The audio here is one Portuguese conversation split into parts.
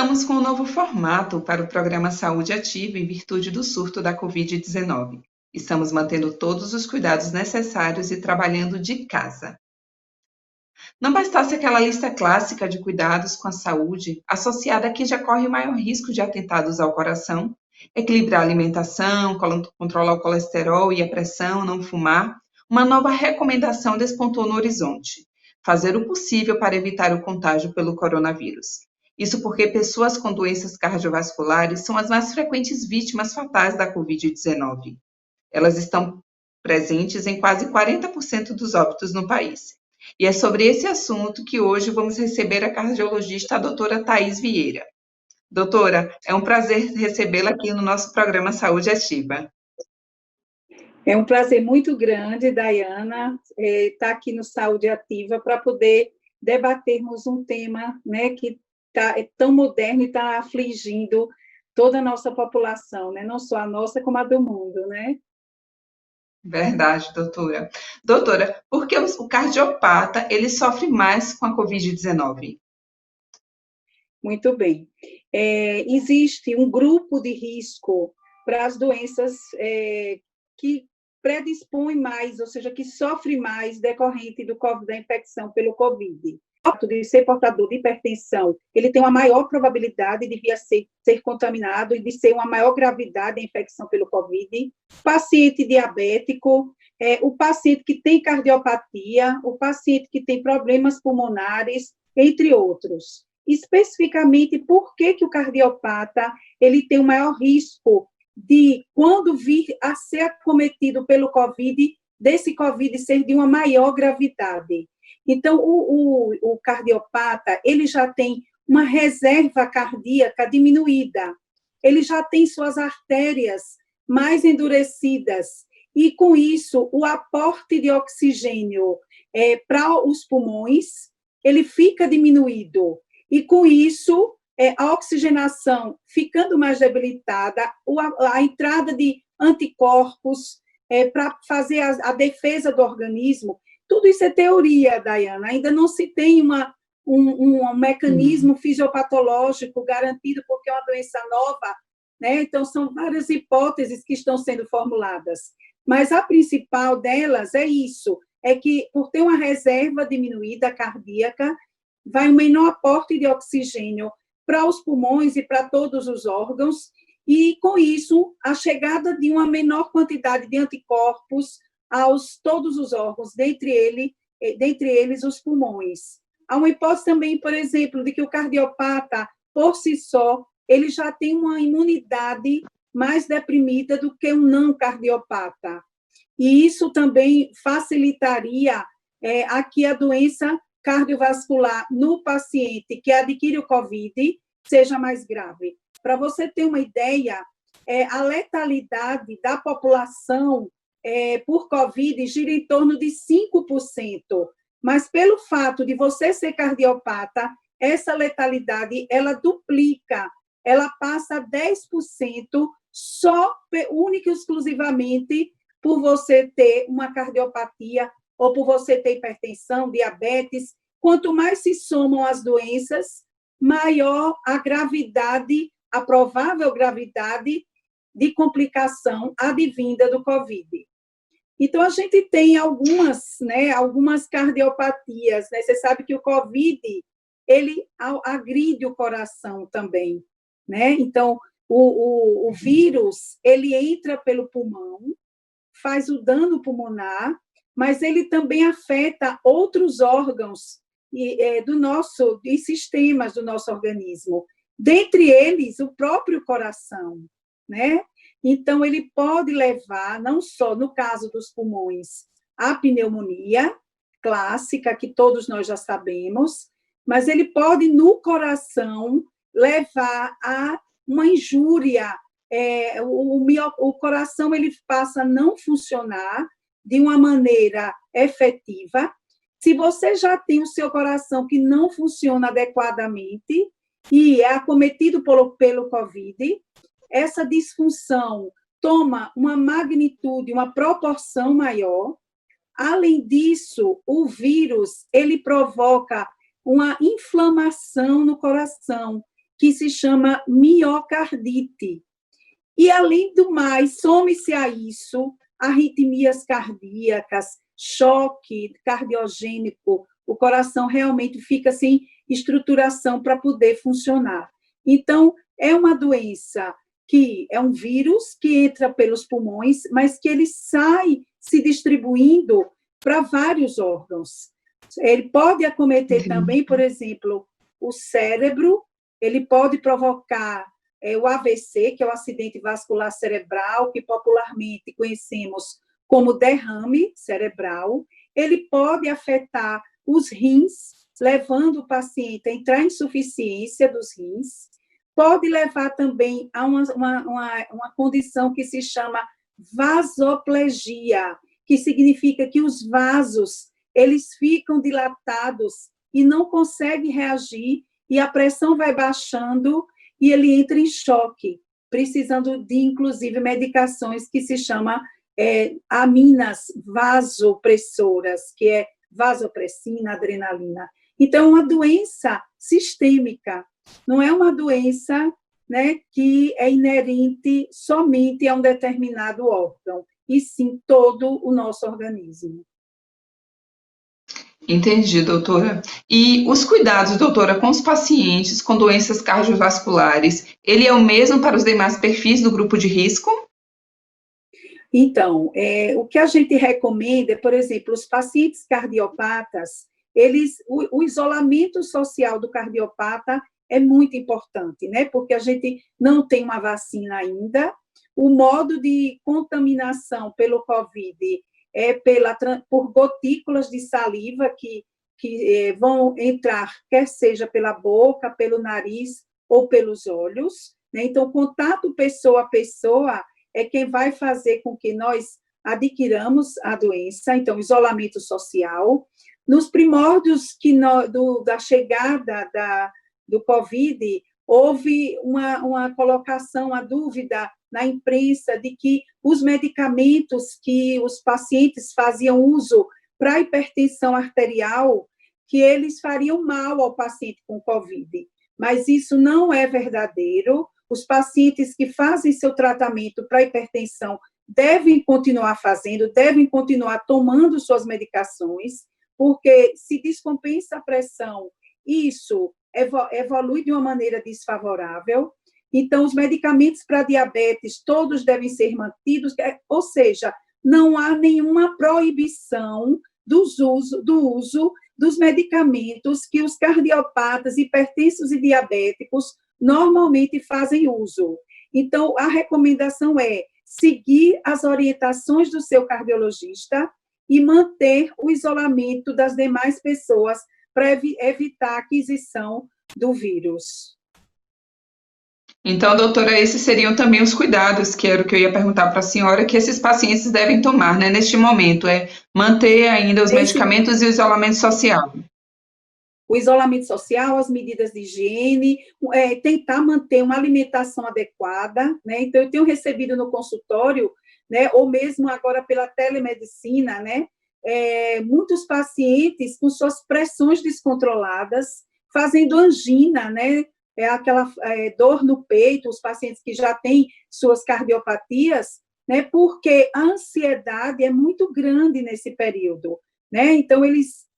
Estamos com um novo formato para o programa Saúde Ativa em virtude do surto da Covid-19. Estamos mantendo todos os cuidados necessários e trabalhando de casa. Não bastasse aquela lista clássica de cuidados com a saúde, associada a que já corre o maior risco de atentados ao coração, equilibrar a alimentação, controlar o colesterol e a pressão, não fumar, uma nova recomendação despontou no horizonte: fazer o possível para evitar o contágio pelo coronavírus. Isso porque pessoas com doenças cardiovasculares são as mais frequentes vítimas fatais da Covid-19. Elas estão presentes em quase 40% dos óbitos no país. E é sobre esse assunto que hoje vamos receber a cardiologista, a doutora Thaís Vieira. Doutora, é um prazer recebê-la aqui no nosso programa Saúde Ativa. É um prazer muito grande, Dayana, estar aqui no Saúde Ativa para poder debatermos um tema, né, que é tão moderno e está afligindo toda a nossa população, né, não só a nossa, como a do mundo, né? Verdade, doutora. Doutora, por que o cardiopata ele sofre mais com a Covid-19? Muito bem. Existe um grupo de risco para as doenças que predispõem mais, ou seja, que sofre mais decorrente da infecção pelo Covid. O fato de ser portador de hipertensão, ele tem uma maior probabilidade de vir a ser contaminado e de ser uma maior gravidade a infecção pelo Covid. Paciente diabético, o paciente que tem cardiopatia, o paciente que tem problemas pulmonares, entre outros. Especificamente, por que o cardiopata ele tem o maior risco de, quando vir a ser acometido pelo Covid, desse Covid ser de uma maior gravidade. Então, o cardiopata, ele já tem uma reserva cardíaca diminuída, ele já tem suas artérias mais endurecidas, e, com isso, o aporte de oxigênio para os pulmões, ele fica diminuído, e, com isso, a oxigenação ficando mais debilitada, a entrada de anticorpos para fazer a defesa do organismo. Tudo isso é teoria, Dayana, ainda não se tem um mecanismo fisiopatológico garantido, porque é uma doença nova, né? Então, são várias hipóteses que estão sendo formuladas, mas a principal delas é isso, é que, por ter uma reserva diminuída cardíaca, vai um menor aporte de oxigênio para os pulmões e para todos os órgãos, e, com isso, a chegada de uma menor quantidade de anticorpos todos os órgãos, dentre eles os pulmões. Há uma hipótese também, por exemplo, de que o cardiopata, por si só, ele já tem uma imunidade mais deprimida do que um não cardiopata. E isso também facilitaria a doença cardiovascular no paciente que adquire o COVID seja mais grave. Para você ter uma ideia, a letalidade da população por COVID gira em torno de 5%, mas pelo fato de você ser cardiopata, essa letalidade, ela duplica, ela passa a 10% só, única e exclusivamente, por você ter uma cardiopatia ou por você ter hipertensão, diabetes. Quanto mais se somam as doenças, maior a gravidade, a provável gravidade de complicação advinda do COVID. Então, a gente tem algumas cardiopatias, né? Você sabe que o COVID, ele agride o coração também, né? Então, o vírus, ele entra pelo pulmão, faz o dano pulmonar, mas ele também afeta outros órgãos e sistemas do nosso organismo, dentre eles o próprio coração, né? Então, ele pode levar, não só no caso dos pulmões, a pneumonia clássica, que todos nós já sabemos, mas ele pode, no coração, levar a uma injúria. O coração ele passa a não funcionar de uma maneira efetiva. Se você já tem o seu coração que não funciona adequadamente e é acometido pelo COVID, essa disfunção toma uma magnitude, uma proporção maior. Além disso, o vírus, ele provoca uma inflamação no coração. que se chama miocardite. E, além do mais, some-se a isso arritmias cardíacas, choque cardiogênico, o coração realmente fica sem estruturação para poder funcionar. Então, é uma doença que é um vírus que entra pelos pulmões, mas que ele sai se distribuindo para vários órgãos. Ele pode acometer também, por exemplo, o cérebro, ele pode provocar o AVC, que é o acidente vascular cerebral, que popularmente conhecemos como derrame cerebral. Ele pode afetar os rins, levando o paciente a entrar em insuficiência dos rins. Pode levar também a uma condição que se chama vasoplegia, que significa que os vasos eles ficam dilatados e não conseguem reagir, e a pressão vai baixando e ele entra em choque, precisando de, inclusive, medicações que se chama aminas vasopressoras, que é vasopressina, adrenalina. Então, é uma doença sistêmica, não é uma doença, né, que é inerente somente a um determinado órgão, e sim todo o nosso organismo. Entendi, doutora. E os cuidados, doutora, com os pacientes com doenças cardiovasculares, ele é o mesmo para os demais perfis do grupo de risco? Então, o que a gente recomenda, por exemplo, os pacientes cardiopatas, o isolamento social do cardiopata é muito importante, né? Porque a gente não tem uma vacina ainda, o modo de contaminação pelo COVID é por gotículas de saliva que vão entrar, quer seja pela boca, pelo nariz ou pelos olhos, né? Então, contato pessoa a pessoa é quem vai fazer com que nós adquiramos a doença, então, isolamento social. Nos primórdios da chegada do COVID, houve uma colocação, uma dúvida na imprensa de que os medicamentos que os pacientes faziam uso para hipertensão arterial, que eles fariam mal ao paciente com COVID. Mas isso não é verdadeiro. Os pacientes que fazem seu tratamento para hipertensão devem continuar fazendo, devem continuar tomando suas medicações, porque se descompensa a pressão, isso evolui de uma maneira desfavorável. Então, os medicamentos para diabetes, todos devem ser mantidos, ou seja, não há nenhuma proibição do uso dos medicamentos que os cardiopatas, hipertensos e diabéticos normalmente fazem uso. Então, a recomendação é seguir as orientações do seu cardiologista e manter o isolamento das demais pessoas para evitar a aquisição do vírus. Então, doutora, esses seriam também os cuidados, que era o que eu ia perguntar para a senhora, que esses pacientes devem tomar, né, neste momento, é manter ainda os medicamentos e o isolamento social. O isolamento social, as medidas de higiene, tentar manter uma alimentação adequada, né? Então, eu tenho recebido no consultório, né, ou mesmo agora pela telemedicina, né, muitos pacientes com suas pressões descontroladas, fazendo angina, né, aquela dor no peito, os pacientes que já têm suas cardiopatias, né, porque a ansiedade é muito grande nesse período, né? Então,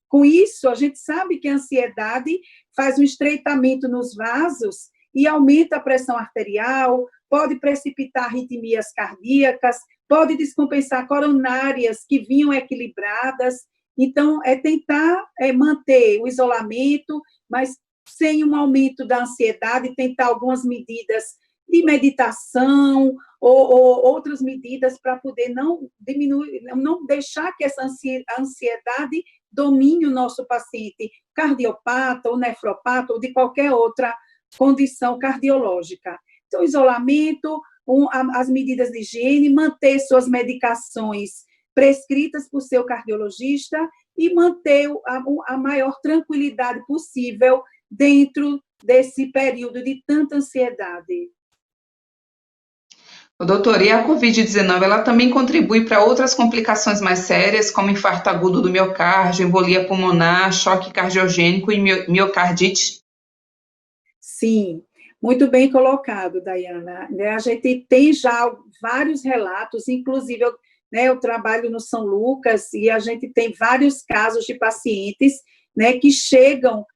com isso, a gente sabe que a ansiedade faz um estreitamento nos vasos e aumenta a pressão arterial, pode precipitar arritmias cardíacas, pode descompensar coronárias que vinham equilibradas. Então, tentar manter o isolamento, mas sem um aumento da ansiedade, tentar algumas medidas de meditação ou outras medidas para poder não diminuir, não deixar que essa ansiedade domine o nosso paciente cardiopata ou nefropata ou de qualquer outra condição cardiológica. Então, isolamento, as medidas de higiene, manter suas medicações prescritas por seu cardiologista e manter a maior tranquilidade possível dentro desse período de tanta ansiedade. Doutora, e a Covid-19, ela também contribui para outras complicações mais sérias, como infarto agudo do miocárdio, embolia pulmonar, choque cardiogênico e miocardite? Sim, Muito bem colocado, Dayana. Né, a gente tem já vários relatos, inclusive eu trabalho no São Lucas e a gente tem vários casos de pacientes, né, que chegam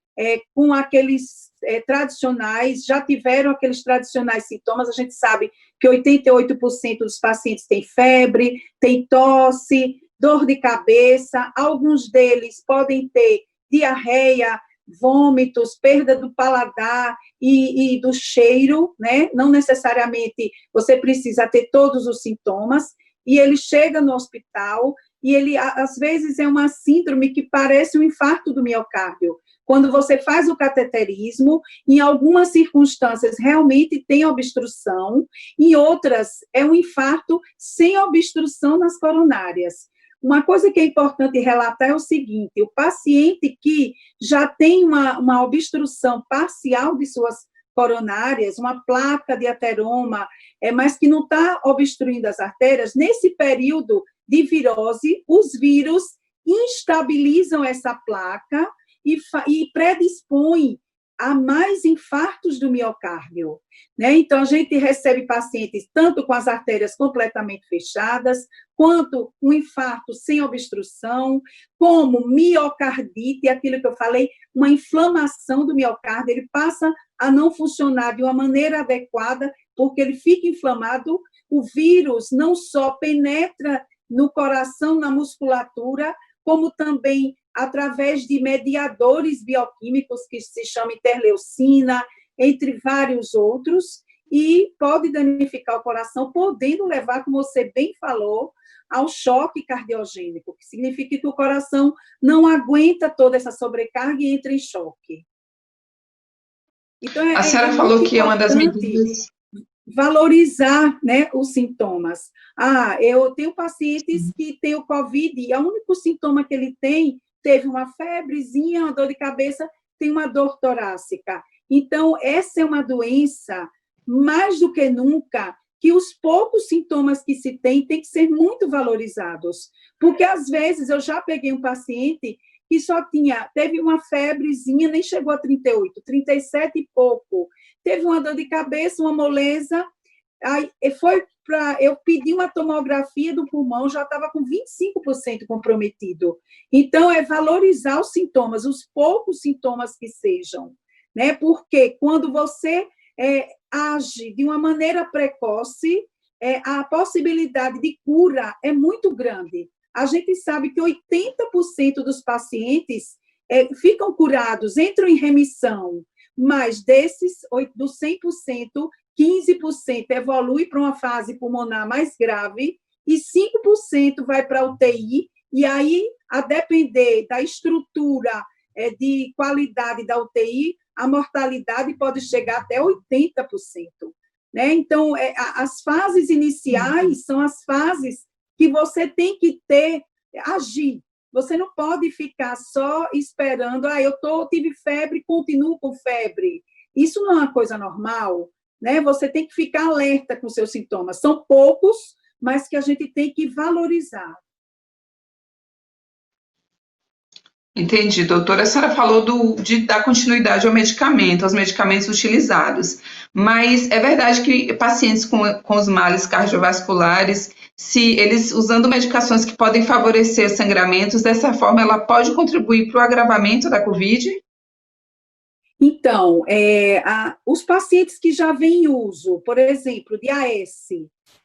com aqueles tradicionais, já tiveram aqueles tradicionais sintomas. A gente sabe que 88% dos pacientes têm febre, tem tosse, dor de cabeça, alguns deles podem ter diarreia, vômitos, perda do paladar e do cheiro, né? Não necessariamente você precisa ter todos os sintomas, e ele chega no hospital e ele, às vezes, é uma síndrome que parece um infarto do miocárdio. Quando você faz o cateterismo, em algumas circunstâncias realmente tem obstrução, em outras é um infarto sem obstrução nas coronárias. Uma coisa que é importante relatar é o seguinte: o paciente que já tem uma obstrução parcial de suas coronárias, uma placa de ateroma, mas que não está obstruindo as artérias, nesse período de virose, os vírus instabilizam essa placa e predispõem a mais infartos do miocárdio, né? Então, a gente recebe pacientes tanto com as artérias completamente fechadas, quanto um infarto sem obstrução, como miocardite, aquilo que eu falei, uma inflamação do miocárdio, ele passa a não funcionar de uma maneira adequada, porque ele fica inflamado. O vírus não só penetra no coração, na musculatura, como também através de mediadores bioquímicos que se chamam interleucina, entre vários outros, e pode danificar o coração, podendo levar, como você bem falou, ao choque cardiogênico, que significa que o coração não aguenta toda essa sobrecarga e entra em choque. Então, a senhora falou que é uma das medidas... valorizar, né, os sintomas. Eu tenho pacientes que têm o COVID e o único sintoma que ele tem, teve uma febrezinha, uma dor de cabeça, tem uma dor torácica. Então, essa é uma doença, mais do que nunca, que os poucos sintomas que se tem que ser muito valorizados. Porque, às vezes, eu já peguei um paciente que só teve uma febrezinha, nem chegou a 38, 37 e pouco. Teve uma dor de cabeça, uma moleza, aí eu pedi uma tomografia do pulmão, já estava com 25% comprometido. Então, é valorizar os sintomas, os poucos sintomas que sejam, né? Porque quando você age de uma maneira precoce, a possibilidade de cura é muito grande. A gente sabe que 80% dos pacientes ficam curados, entram em remissão, mas dos 100%, 15% evolui para uma fase pulmonar mais grave e 5% vai para a UTI, e aí, a depender da estrutura de qualidade da UTI, a mortalidade pode chegar até 80%. Né? Então, as fases iniciais são as fases que você tem que agir. Você não pode ficar só esperando, tive febre, continuo com febre. Isso não é uma coisa normal, né? Você tem que ficar alerta com seus sintomas. São poucos, mas que a gente tem que valorizar. Entendi, doutora. A senhora falou de dar continuidade ao medicamento, aos medicamentos utilizados, mas é verdade que pacientes com os males cardiovasculares, se eles usando medicações que podem favorecer sangramentos, dessa forma ela pode contribuir para o agravamento da COVID? Então, os pacientes que já vêm em uso, por exemplo, de AS,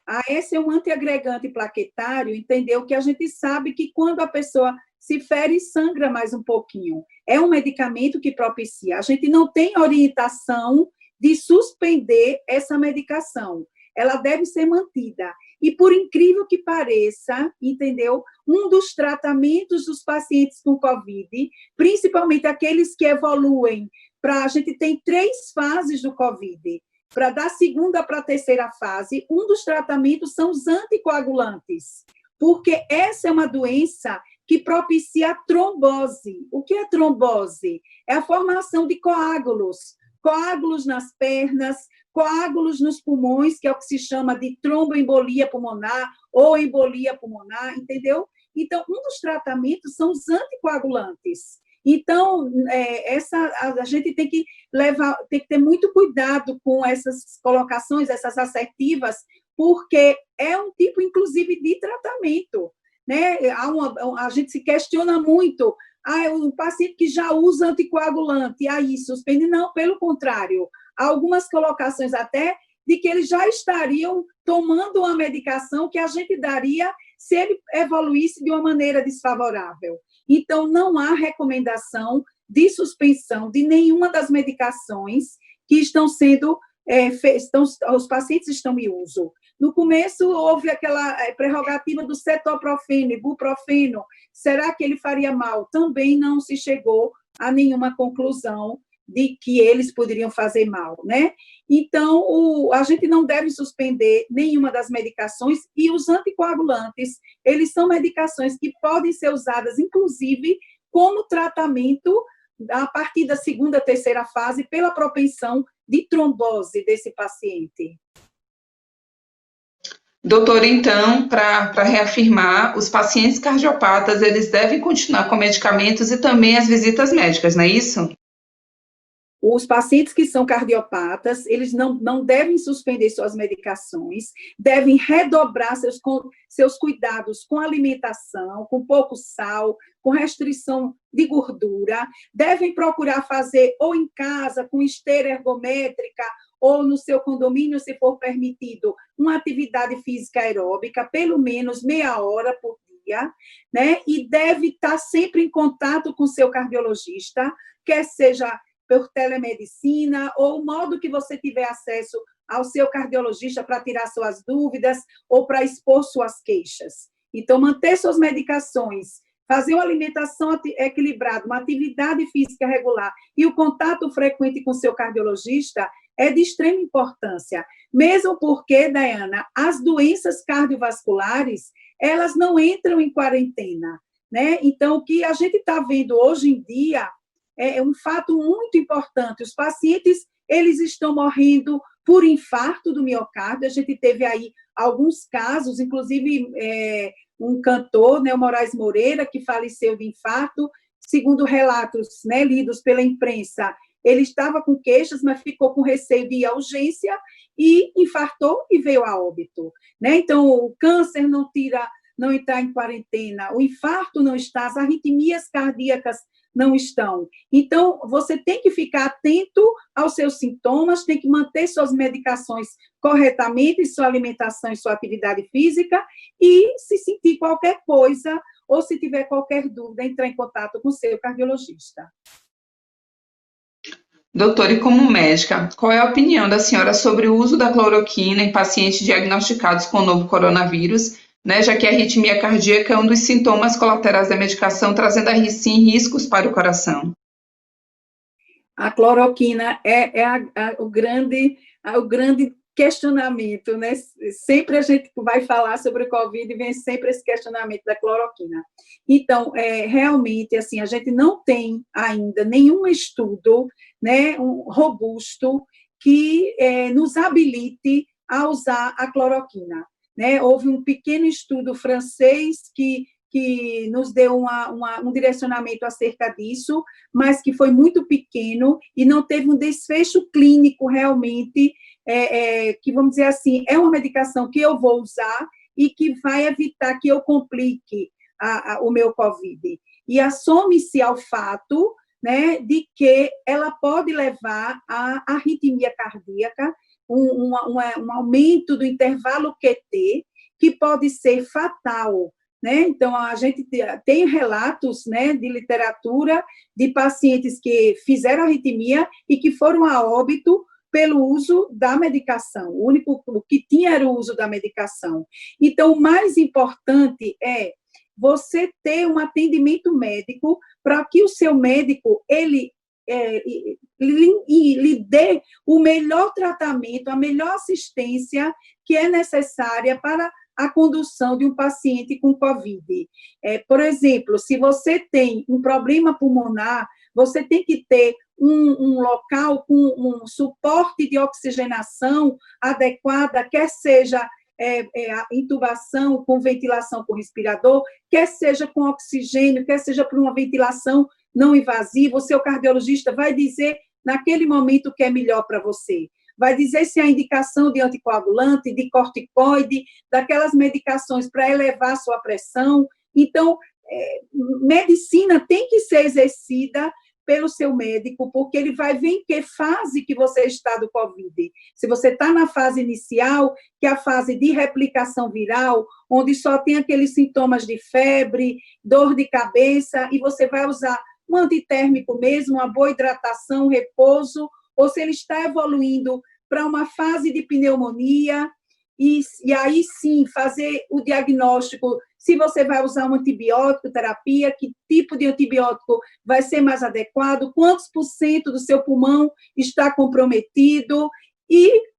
AS é um antiagregante plaquetário, entendeu? Que a gente sabe que quando a pessoa se fere, sangra mais um pouquinho. É um medicamento que propicia. A gente não tem orientação de suspender essa medicação. Ela deve ser mantida. E, por incrível que pareça, entendeu? Um dos tratamentos dos pacientes com COVID, principalmente aqueles que evoluem a gente tem 3 fases do COVID. Para da segunda para a terceira fase, um dos tratamentos são os anticoagulantes, porque essa é uma doença que propicia a trombose. O que é trombose? É a formação de coágulos nas pernas, coágulos nos pulmões, que é o que se chama de tromboembolia pulmonar ou embolia pulmonar, entendeu? Então, um dos tratamentos são os anticoagulantes. Então, a gente tem que ter muito cuidado com essas colocações, essas assertivas, porque é um tipo, inclusive, de tratamento, né? A gente se questiona muito, um paciente que já usa anticoagulante, aí suspende. Não, pelo contrário, há algumas colocações até de que eles já estariam tomando uma medicação que a gente daria se ele evoluísse de uma maneira desfavorável. Então, não há recomendação de suspensão de nenhuma das medicações que estão sendo, os pacientes estão em uso. No começo, houve aquela prerrogativa do cetoprofeno, ibuprofeno. Será que ele faria mal? Também não se chegou a nenhuma conclusão de que eles poderiam fazer mal, né? Então, a gente não deve suspender nenhuma das medicações, e os anticoagulantes, eles são medicações que podem ser usadas, inclusive, como tratamento a partir da segunda, terceira fase, pela propensão de trombose desse paciente. Doutora, então, para reafirmar, os pacientes cardiopatas, eles devem continuar com medicamentos e também as visitas médicas, não é isso? Os pacientes que são cardiopatas, eles não devem suspender suas medicações, devem redobrar seus cuidados com alimentação, com pouco sal, com restrição de gordura, devem procurar fazer ou em casa, com esteira ergométrica, ou no seu condomínio, se for permitido, uma atividade física aeróbica, pelo menos meia hora por dia, né? E deve estar sempre em contato com seu cardiologista, quer seja por telemedicina, ou o modo que você tiver acesso ao seu cardiologista para tirar suas dúvidas ou para expor suas queixas. Então, manter suas medicações, fazer uma alimentação equilibrada, uma atividade física regular e o contato frequente com seu cardiologista é de extrema importância. Mesmo porque, Dayana, as doenças cardiovasculares, elas não entram em quarentena, né? Então, o que a gente está vendo hoje em dia é um fato muito importante. Os pacientes, eles estão morrendo por infarto do miocárdio. A gente teve aí alguns casos, inclusive um cantor, né, o Moraes Moreira, que faleceu de infarto. Segundo relatos, né, lidos pela imprensa, ele estava com queixas, mas ficou com receio de ir à urgência e infartou e veio a óbito, né? Então, o câncer não está em quarentena, o infarto não está, as arritmias cardíacas não estão. Então, você tem que ficar atento aos seus sintomas, tem que manter suas medicações corretamente, sua alimentação e sua atividade física, e se sentir qualquer coisa, ou se tiver qualquer dúvida, entrar em contato com o seu cardiologista. Doutora, e como médica, qual é a opinião da senhora sobre o uso da cloroquina em pacientes diagnosticados com o novo coronavírus, né, já que a arritmia cardíaca é um dos sintomas colaterais da medicação, trazendo sim riscos para o coração? A cloroquina é o grande questionamento, né? Sempre a gente vai falar sobre o Covid e vem sempre esse questionamento da cloroquina. Então, realmente, assim, a gente não tem ainda nenhum estudo, né, robusto que nos habilite a usar a cloroquina, né? Houve um pequeno estudo francês que nos deu um direcionamento acerca disso, mas que foi muito pequeno e não teve um desfecho clínico realmente, que, vamos dizer assim, é uma medicação que eu vou usar e que vai evitar que eu complique o meu COVID. E assome-se ao fato, né, de que ela pode levar à arritmia cardíaca, um aumento do intervalo QT, que pode ser fatal, né? Então, a gente tem relatos, né, de literatura de pacientes que fizeram arritmia e que foram a óbito pelo uso da medicação. O único que tinha era o uso da medicação. Então, o mais importante é você ter um atendimento médico para que o seu médico lhe dê o melhor tratamento, a melhor assistência que é necessária para a condução de um paciente com COVID. Por exemplo, se você tem um problema pulmonar, você tem que ter um local com um suporte de oxigenação adequada, quer seja a intubação com ventilação com respirador, quer seja com oxigênio, quer seja por uma ventilação não invasivo, o seu cardiologista vai dizer naquele momento o que é melhor para você. Vai dizer se a indicação de anticoagulante, de corticoide, daquelas medicações para elevar a sua pressão. Então, medicina tem que ser exercida pelo seu médico, porque ele vai ver em que fase que você está do COVID. Se você está na fase inicial, que é a fase de replicação viral, onde só tem aqueles sintomas de febre, dor de cabeça, e você vai usar um antitérmico mesmo, uma boa hidratação, repouso, ou se ele está evoluindo para uma fase de pneumonia, e aí sim fazer o diagnóstico, se você vai usar uma antibiótico terapia, que tipo de antibiótico vai ser mais adequado, quantos por cento do seu pulmão está comprometido,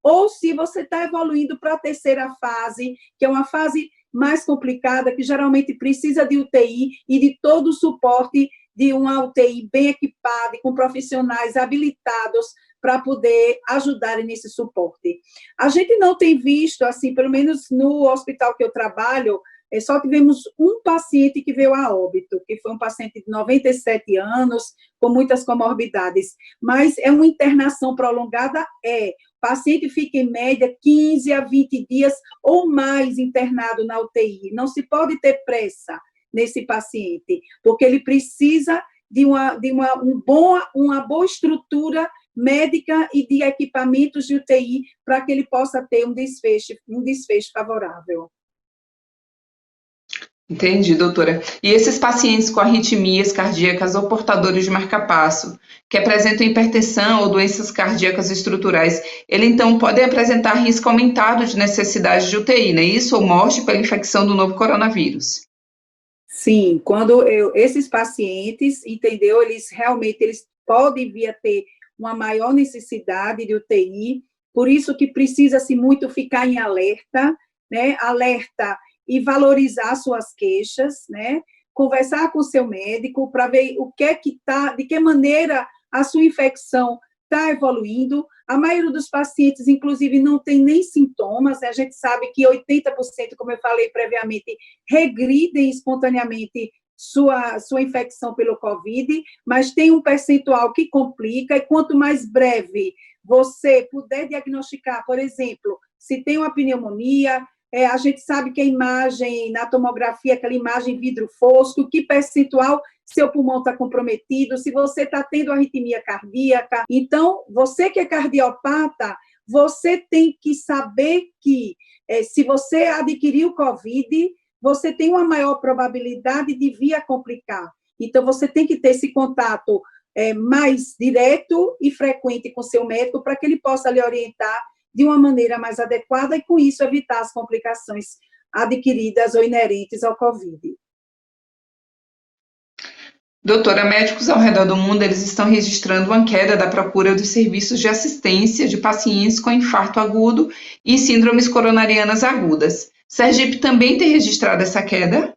ou se você está evoluindo para a terceira fase, que é uma fase mais complicada, que geralmente precisa de UTI e de todo o suporte de uma UTI bem equipada e com profissionais habilitados para poder ajudarem nesse suporte. A gente não tem visto, assim, pelo menos no hospital que eu trabalho, só tivemos um paciente que veio a óbito, que foi um paciente de 97 anos, com muitas comorbidades, mas é uma internação prolongada, o paciente fica em média 15 a 20 dias ou mais internado na UTI, não se pode ter pressa nesse paciente, porque ele precisa de uma boa estrutura médica e de equipamentos de UTI para que ele possa ter um desfecho favorável. Entendi, doutora. E esses pacientes com arritmias cardíacas ou portadores de marca-passo, que apresentam hipertensão ou doenças cardíacas estruturais, ele então pode apresentar risco aumentado de necessidade de UTI, não é isso? Ou morte pela infecção do novo coronavírus? Sim, quando esses pacientes, entendeu, eles podem vir a ter uma maior necessidade de UTI, por isso que precisa-se muito ficar em alerta, né, e valorizar suas queixas, né, conversar com o seu médico para ver de que maneira a sua infecção está evoluindo. A maioria dos pacientes, inclusive, não tem nem sintomas, né? A gente sabe que 80%, como eu falei previamente, regridem espontaneamente sua infecção pelo COVID, mas tem um percentual que complica, e quanto mais breve você puder diagnosticar, por exemplo, se tem uma pneumonia, a gente sabe que a imagem, na tomografia, aquela imagem vidro fosco, que percentual seu pulmão está comprometido, se você está tendo arritmia cardíaca. Então, você que é cardiopata, você tem que saber que, se você adquiriu COVID, você tem uma maior probabilidade de vir a complicar. Então, você tem que ter esse contato mais direto e frequente com seu médico para que ele possa lhe orientar de uma maneira mais adequada e, com isso, evitar as complicações adquiridas ou inerentes ao COVID. Doutora, médicos ao redor do mundo, eles estão registrando uma queda da procura dos serviços de assistência de pacientes com infarto agudo e síndromes coronarianas agudas. Sergipe também tem registrado essa queda?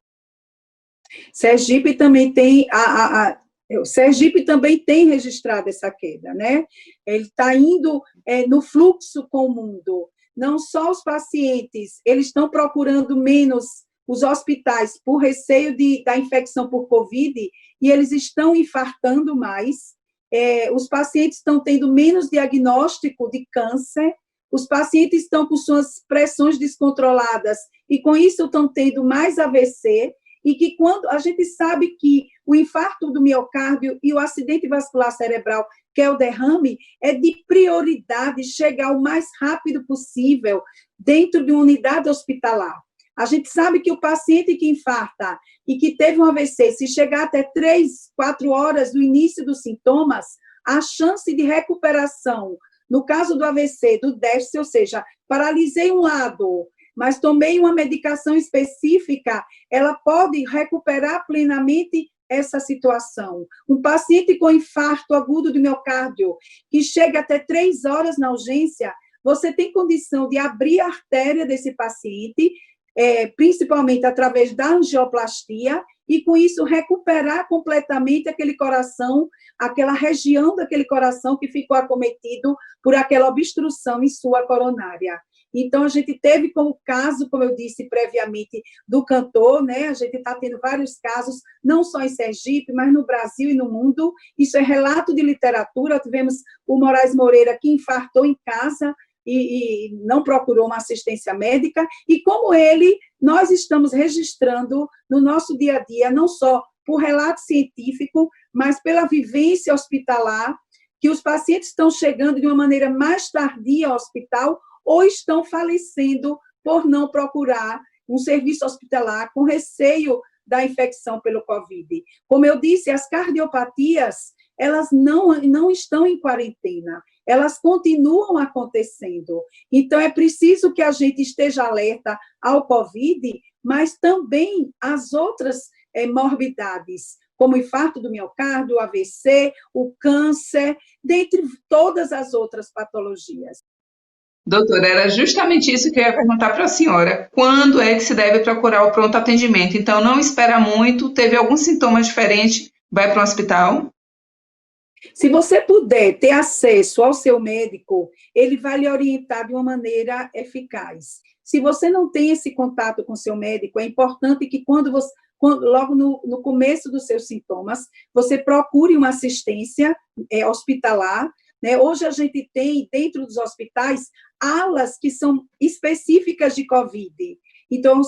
Sergipe também tem Sergipe também tem registrado essa queda, né? Ele está indo no fluxo com o mundo. Não só os pacientes, eles estão procurando menos os hospitais por receio da infecção por Covid, e eles estão infartando mais. Os pacientes estão tendo menos diagnóstico de câncer, os pacientes estão com suas pressões descontroladas, e com isso estão tendo mais AVC, e que quando a gente sabe que o infarto do miocárdio e o acidente vascular cerebral, que é o derrame, é de prioridade chegar o mais rápido possível dentro de uma unidade hospitalar. A gente sabe que o paciente que infarta e que teve um AVC, se chegar até 3, 4 horas do início dos sintomas, a chance de recuperação, no caso do AVC, do déficit, ou seja, paralisei um lado, mas tomei uma medicação específica, ela pode recuperar plenamente essa situação. Um paciente com infarto agudo do miocárdio, que chega até 3 horas na urgência, você tem condição de abrir a artéria desse paciente, principalmente através da angioplastia, e com isso recuperar completamente aquele coração, aquela região daquele coração que ficou acometido por aquela obstrução em sua coronária. Então, a gente teve como caso, como eu disse previamente, do cantor, né? A gente está tendo vários casos, não só em Sergipe, mas no Brasil e no mundo. Isso é relato de literatura. Tivemos o Moraes Moreira, que infartou em casa e não procurou uma assistência médica. E como ele, nós estamos registrando no nosso dia a dia, não só por relato científico, mas pela vivência hospitalar, que os pacientes estão chegando de uma maneira mais tardia ao hospital ou estão falecendo por não procurar um serviço hospitalar com receio da infecção pelo Covid. Como eu disse, as cardiopatias, elas não estão em quarentena, elas continuam acontecendo. Então, é preciso que a gente esteja alerta ao Covid, mas também às outras morbidades, como o infarto do miocárdio, o AVC, o câncer, dentre todas as outras patologias. Doutora, era justamente isso que eu ia perguntar para a senhora. Quando é que se deve procurar o pronto atendimento? Então, não espera muito, teve algum sintoma diferente, vai para um hospital? Se você puder ter acesso ao seu médico, ele vai lhe orientar de uma maneira eficaz. Se você não tem esse contato com o seu médico, é importante que logo no começo dos seus sintomas, você procure uma assistência hospitalar, né? Hoje a gente tem, dentro dos hospitais, alas que são específicas de Covid. Então,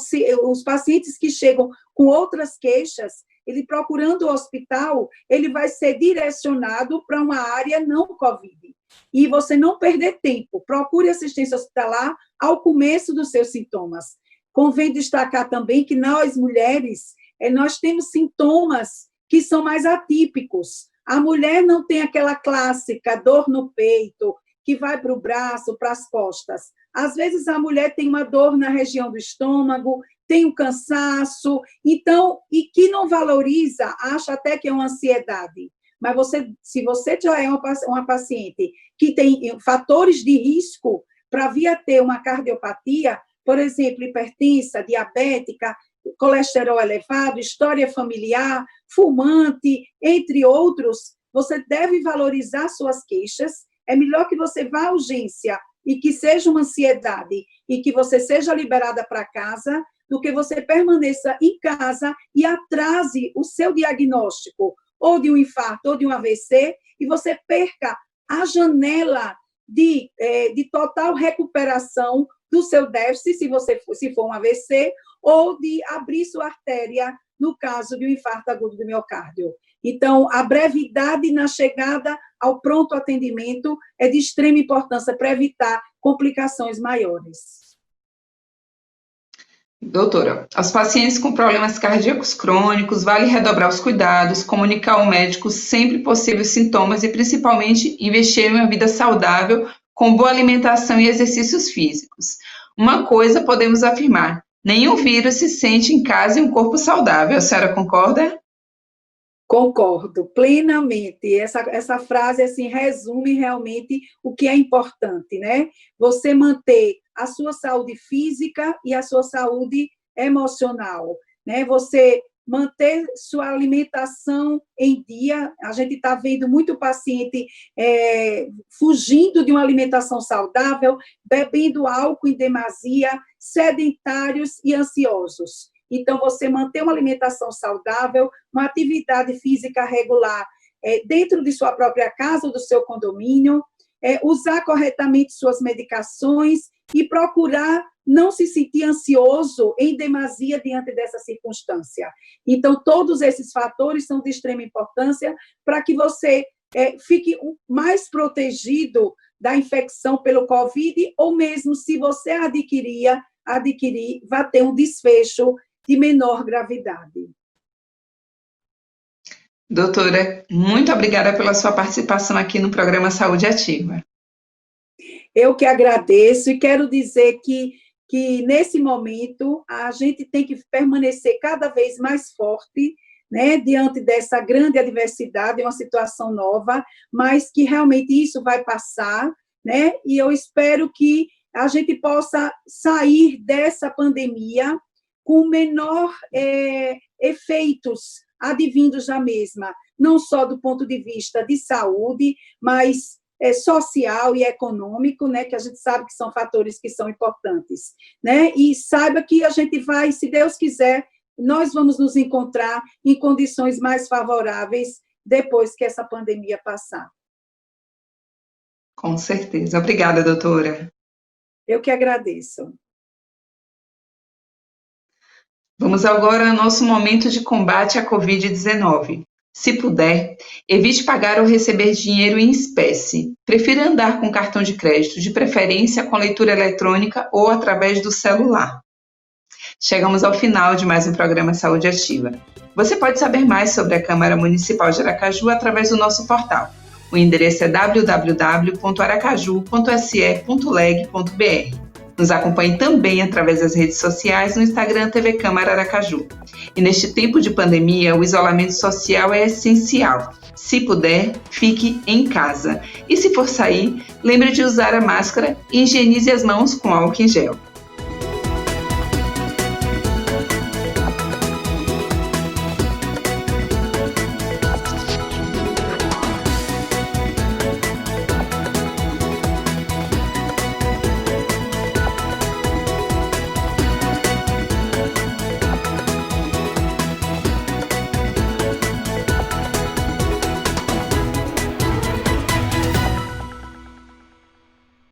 os pacientes que chegam com outras queixas, ele procurando o hospital, ele vai ser direcionado para uma área não Covid. E você não perder tempo, procure assistência hospitalar ao começo dos seus sintomas. Convém destacar também que nós, mulheres, nós temos sintomas que são mais atípicos. A mulher não tem aquela clássica dor no peito, que vai para o braço, para as costas. Às vezes, a mulher tem uma dor na região do estômago, tem um cansaço, então, e que não valoriza, acha até que é uma ansiedade. Mas se você já é uma paciente que tem fatores de risco para vir a ter uma cardiopatia, por exemplo, hipertensa, diabética, colesterol elevado, história familiar, fumante, entre outros, você deve valorizar suas queixas. É melhor que você vá à urgência e que seja uma ansiedade e que você seja liberada para casa, do que você permaneça em casa e atrase o seu diagnóstico, ou de um infarto, ou de um AVC, e você perca a janela de total recuperação do seu déficit, se for um AVC, ou de abrir sua artéria, no caso de um infarto agudo do miocárdio. Então, a brevidade na chegada ao pronto atendimento é de extrema importância para evitar complicações maiores. Doutora, aos pacientes com problemas cardíacos crônicos, vale redobrar os cuidados, comunicar ao médico sempre possíveis sintomas e, principalmente, investir em uma vida saudável, com boa alimentação e exercícios físicos. Uma coisa podemos afirmar: nenhum vírus se sente em casa em um corpo saudável. A senhora concorda? Concordo plenamente. Essa frase assim resume realmente o que é importante, né? Você manter a sua saúde física e a sua saúde emocional, né? Você manter sua alimentação em dia. A gente está vendo muito paciente fugindo de uma alimentação saudável, bebendo álcool em demasia, sedentários e ansiosos. Então, você manter uma alimentação saudável, uma atividade física regular dentro de sua própria casa ou do seu condomínio, usar corretamente suas medicações e procurar não se sentir ansioso em demasia diante dessa circunstância. Então, todos esses fatores são de extrema importância para que você fique mais protegido da infecção pelo Covid, ou mesmo se você adquirir, vai ter um desfecho de menor gravidade. Doutora, muito obrigada pela sua participação aqui no programa Saúde Ativa. Eu que agradeço e quero dizer que nesse momento a gente tem que permanecer cada vez mais forte, né, diante dessa grande adversidade, uma situação nova, mas que realmente isso vai passar, né, e eu espero que a gente possa sair dessa pandemia com menor efeitos advindos da mesma, não só do ponto de vista de saúde, mas social e econômico, né, que a gente sabe que são fatores que são importantes, né, e saiba que a gente vai, se Deus quiser, nós vamos nos encontrar em condições mais favoráveis depois que essa pandemia passar. Com certeza. Obrigada, doutora. Eu que agradeço. Vamos agora ao nosso momento de combate à Covid-19. Se puder, evite pagar ou receber dinheiro em espécie. Prefira andar com cartão de crédito, de preferência com leitura eletrônica ou através do celular. Chegamos ao final de mais um programa Saúde Ativa. Você pode saber mais sobre a Câmara Municipal de Aracaju através do nosso portal. O endereço é www.aracaju.se.leg.br. Nos acompanhe também através das redes sociais no Instagram TV Câmara Aracaju. E neste tempo de pandemia, o isolamento social é essencial. Se puder, fique em casa. E se for sair, lembre de usar a máscara e higienize as mãos com álcool em gel.